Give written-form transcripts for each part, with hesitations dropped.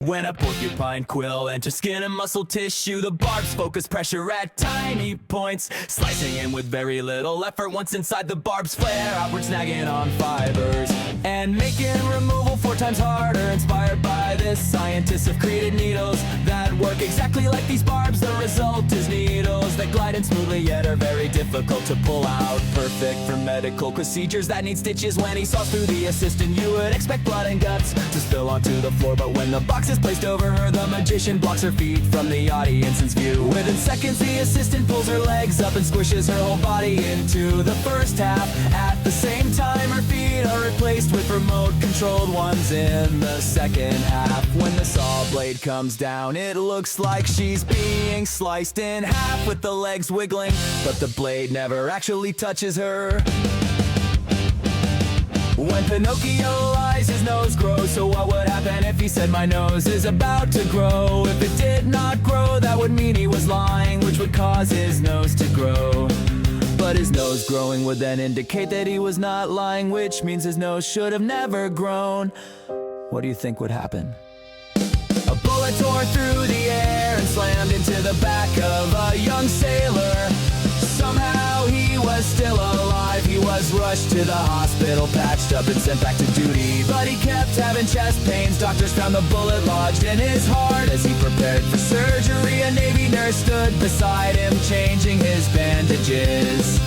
When a porcupine quill enters skin and muscle tissue, the barbs focus pressure at tiny points, slicing in with very little effort. Once inside, the barbs flare outward, snagging on fibers and making removal 4 times harder. Inspired by this, scientists have created needles that work exactly like these barbs. The result is needles that glide in smoothly yet are very difficult to pull out. Perfect for medical procedures that need stitches. When he saws through the assistant, you would expect blood and guts to spill onto the floor, but when the box is placed over her, the magician blocks her feet from the audience's view. Within seconds, the assistant pulls her legs up and squishes her whole body into the first half. At the same time, her feet are replaced with remote-controlled ones in the second half. When the saw blade comes down, it looks like she's being sliced in half, with the legs wiggling, but the blade never actually touches her. When Pinocchio lies, his nose grows. So what would happen if he said, "My nose is about to grow"? If it did not grow, that would mean he was lying, which would cause his nose to grow. But his nose growing would then indicate that he was not lying, which means his nose should have never grown. What do you think would happen? A bullet tore through the air and slammed into the back of a young sailor. Somehow he was still alive. He was rushed to the hospital, patched up and sent back to duty. But he kept having chest pains. Doctors found the bullet lodged in his heart. As he prepared for surgery, a Navy nurse stood beside him, changing his bandages.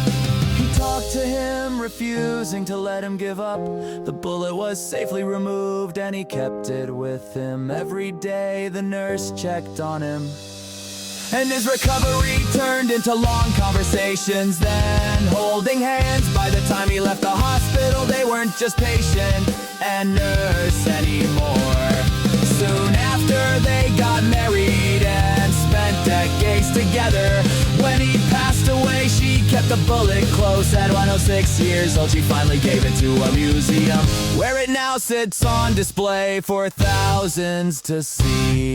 He talked to him, refusing to let him give up. The bullet was safely removed, and he kept it with him. Every day the nurse checked on him, and his recovery turned into long conversations, then holding hands. By the time he left the hospital, they weren't just patient and nurse anymore. Soon after, they got married and spent decades together. When he passed away, she kept the bullet close. At 106 years old, she finally gave it to a museum, where it now sits on display for thousands to see.